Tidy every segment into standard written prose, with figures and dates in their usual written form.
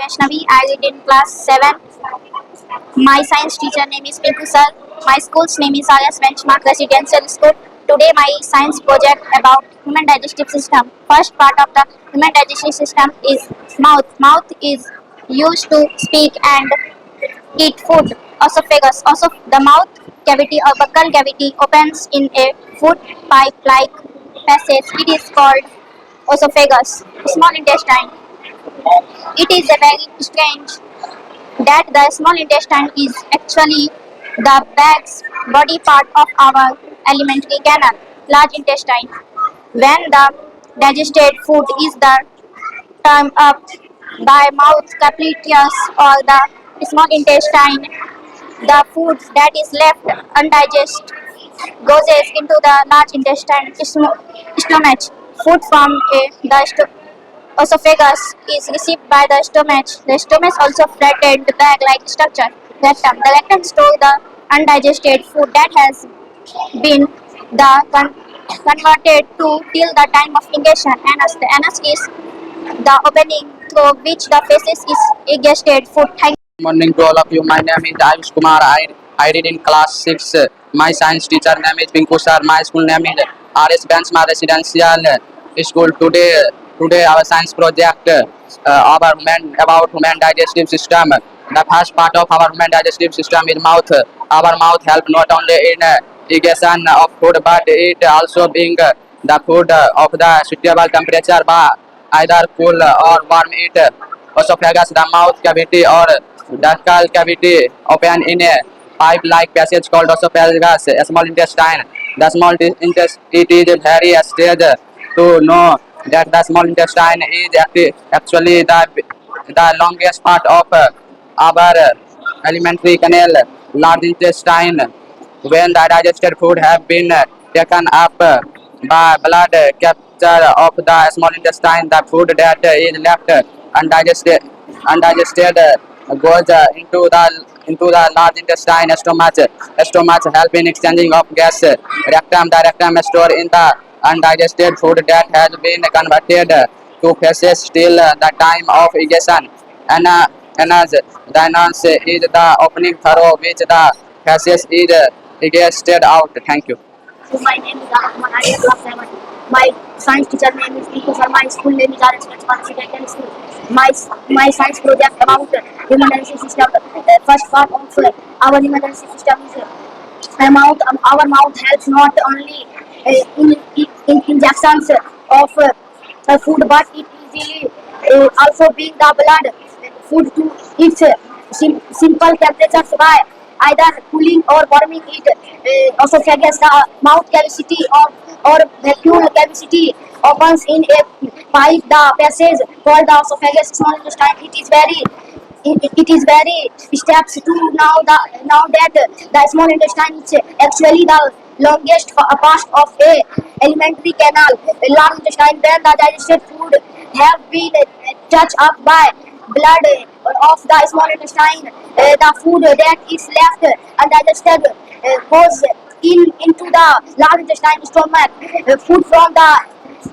Vaishnavi. I read in class 7. My science teacher name is Pinku sir. My school's name is RS Benchmark Residential School. Today my science project about human digestive system. First part of the human digestive system is mouth. Mouth is used to speak and eat food. Esophagus. Also the mouth cavity or buccal cavity opens in a food pipe like passage. It is called esophagus. Small intestine. It is a very strange that the small intestine is actually the bag's body part of our alimentary canal, large intestine. When the digested food is the termed up by mouth capillaries or the small intestine, the food that is left undigested goes into the large intestine stomach. Food from the esophagus is received by the stomach. The stomach also flattened bag-like structure. Rectum. The rectum stores the undigested food that has been converted to till the time of ingestion. Anus. The anus is the opening through which the feces is ingested food. Thank Morning to all of you. My name is Ayush Kumar. I read in class 6. My science teacher name is Pinku sir. My school name is RS Benchmark Residential School. Today our science project about human digestive system. The first part of our human digestive system is mouth. Our mouth help not only in digestion of food but it also being the food of the suitable temperature by either cool or warm it. Esophagus, the mouth cavity or ductal cavity open in a pipe-like passage called esophagus. A small intestine. The small intestine it is very stage to know that the small intestine is actually the longest part of our alimentary canal. Large intestine. When the digested food have been taken up by blood capture of the small intestine, the food that is left undigested goes into the large intestine. Stomach help in exchanging of gas. Rectum. The rectum store in the undigested food that has been converted to feces till the time of egestion. Anus. The anus is the opening through which the feces is egested out. Thank you. you. My name is Rahman. I am class 7. My science teacher name is Pinku sir. My school name is RS Benchmark Residential School. My science project about human digestive system. First part of our human digestive system is mouth. Our mouth helps not only in injections of food, but it easily also bring the blood food to its simple temperatures by either cooling or warming it. Esophagus, the mouth cavity or vacuole cavity opens in a pipe, the passage called the esophagus. Small intestine. It is very steps to now that the small intestine is actually the longest part of a alimentary canal. Large intestine. When the digested food have been touched up by blood of the small intestine, the food that is left undigested goes into the large intestine stomach. Food from the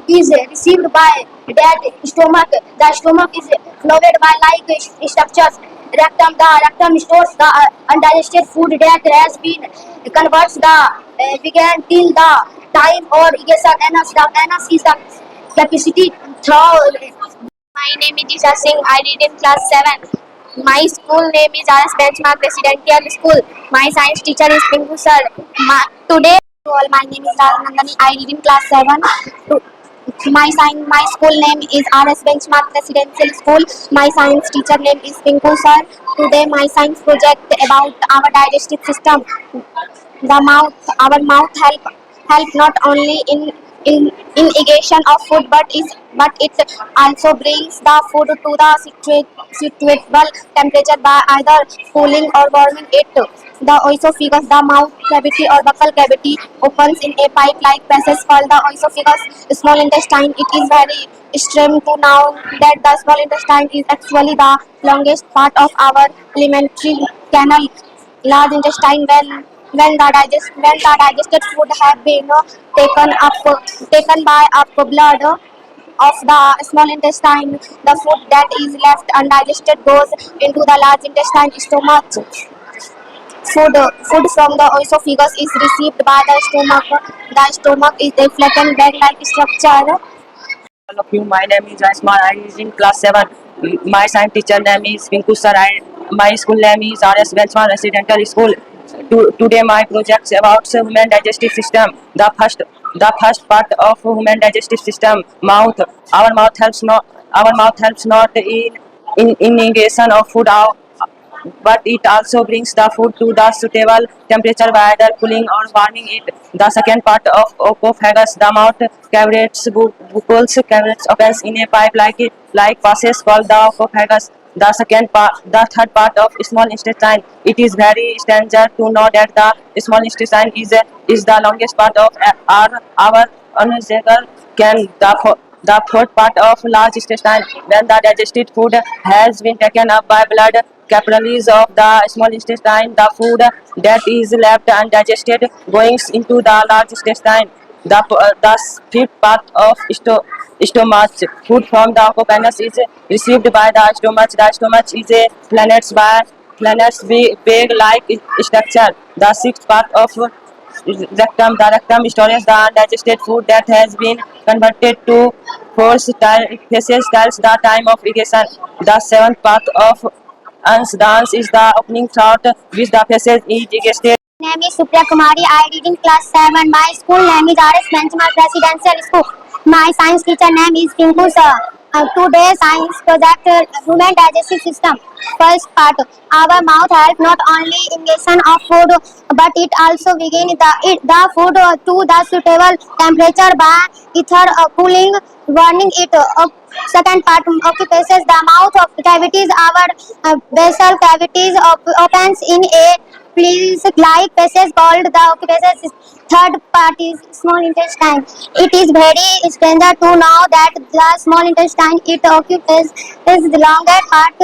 is received by that stomach. The stomach is flowed by like structures. Rectum. The rectum stores the undigested food that has been converts the began till the time or egestion. Anus. The anus is the capacity through. My name is Disha Singh. I read in class 7. My school name is RS Benchmark Residential School. My science teacher is Pinku sir. Today, my name is Rara Nandani. I read in class 7. My school name is RS Benchmark Residential School. My science teacher name is Pinku sir. Today, my science project about our digestive system. Our mouth help not only in ingestion of food, but it also brings the food to the suitable temperature by either cooling or warming it. The esophagus, the mouth cavity or buccal cavity, opens in a pipe-like passage called the esophagus. Small intestine. It is very strange to know that the small intestine is actually the longest part of our alimentary canal. Large intestine. When the digested food have been taken by up blood of the small intestine. The food that is left undigested goes into the large intestine, stomach. Food from the esophagus is received by the stomach. The stomach is a flattened bag-like structure. All of you, my name is Asma. I is in class 7. My science teacher name is Pinku sir. My school name is RS Benchmark Residential School. Today my project is about human digestive system. The first part of human digestive system, mouth. Our mouth helps not in negation of food out, but it also brings the food to the suitable temperature by either cooling or warming it. The second part of esophagus, the mouth cavities, buccal cavities opens in a pipe-like passage called the esophagus. The third part of small intestine. It is very strange to know that the small intestine is the longest part of our unusual can the fourth part of large intestine. When the digested food has been taken up by blood capillaries of the small intestine, the food that is left undigested goes into the large intestine. The fifth part of stomach. Food from the penis is received by the stomach. The stomach is a planet's big like structure. The sixth part of rectum. The rectum stores the undigested food that has been converted to feces tells the time of egestion. The seventh part of ans. The ans is the opening throat which the feces is egested. Name is Supriya Kumari. I read in class 7. My school name is RS Benchmark Residential School. My science teacher name is Pinku sir. Today science project human digestive system. First part. Our mouth help not only ingestion of food, but it also begin the food to the suitable temperature by ether cooling, warming it. Second part occupations the mouth of cavities. Our basal cavities opens in a please like passage called the occupations. Third part is small intestine. It is very strange to know that the small intestine it occupies is the longer part.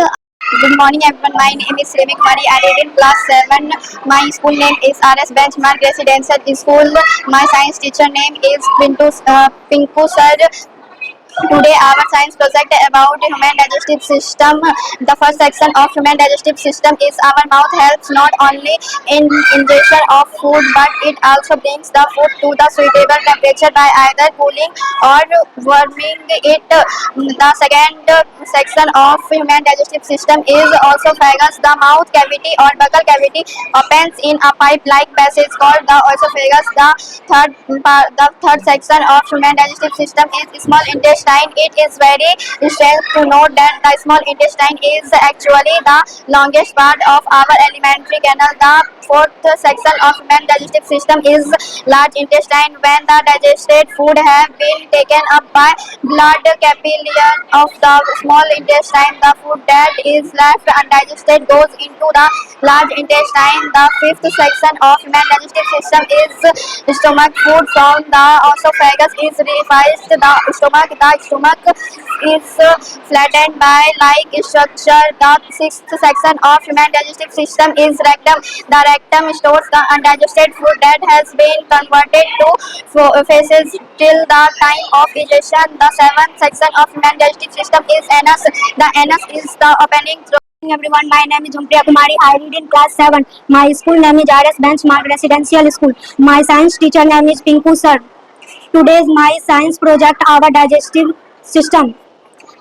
Good morning everyone, my name is Remi Kumari. I read in class 7. My school name is RS Benchmark Residential School. My science teacher name is Pinku sir. Today our science project about the human digestive system. The first section of human digestive system is our mouth helps not only in ingestion of food, but it also brings the food to the suitable temperature by either cooling or warming it. The second section of human digestive system is esophagus. The mouth cavity or buccal cavity opens in a pipe-like passage called the esophagus. The third section of human digestive system is small intestine. It is very strange to note that the small intestine is actually the longest part of our alimentary canal. The fourth section of human digestive system is large intestine. When the digested food have been taken up by blood capillary of the small intestine, the food that is left undigested goes into the large intestine. The fifth section of human digestive system is stomach. Food from the esophagus is revised the stomach is flattened by like structure. The sixth section of human digestive system is rectum. The rectum stores the undigested food that has been converted to feces till the time of digestion. The seventh section of human digestive system is anus. The anus is the opening through. Everyone, my name is Jumpriya Kumari. I read in class 7. My school name is RS Benchmark Residential School. My science teacher name is Pinku sir. Today's my science project our digestive system.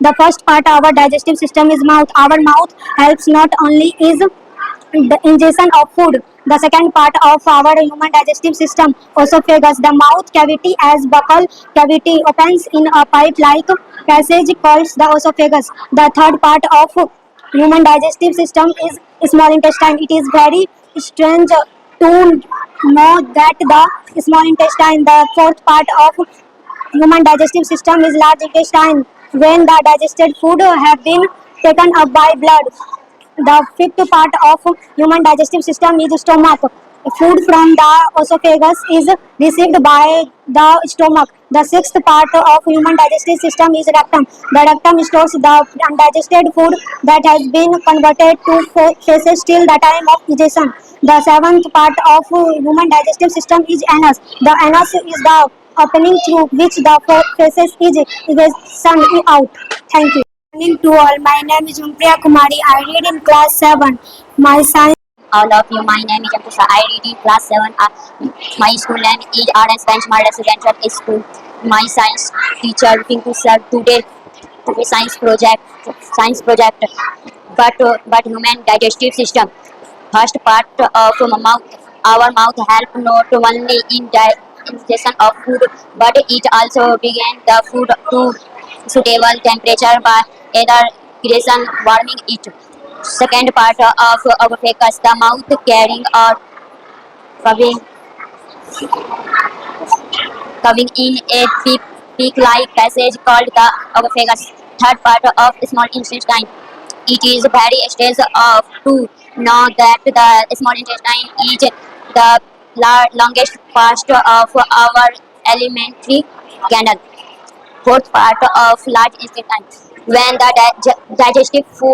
The first part of our digestive system is mouth. Our mouth helps not only is the ingestion of food. The second part of our human digestive system, esophagus. The mouth cavity as buccal cavity opens in a pipe-like passage called the esophagus. The third part of human digestive system is small intestine. It is very strange to know that the small intestine. The fourth part of human digestive system is large intestine. When the digested food have been taken up by blood. The fifth part of human digestive system is stomach. Food from the esophagus is received by the stomach. The sixth part of human digestive system is rectum. The rectum stores the undigested food that has been converted to feces till the time of digestion. The seventh part of human digestive system is anus. The anus is the opening through which the faces is sent out. Thank you. Morning to all. My name is Umpriya Kumari. I read in class 7. My science. All of you, my name is Ankusha. I read in class 7. My school name is RS Benchmark Residential School. My science teacher Pinku sir today science project but human digestive system. First part of our mouth help not only in digestion of food but it also begin the food to suitable temperature by either creation warming it. Second part of our focus, the mouth carrying or covering, covering in a peak-like passage called the esophagus. Third part of small intestine. It is very stage of to know that the small intestine is the longest part of our alimentary canal. Fourth part of large intestine. When the digestive food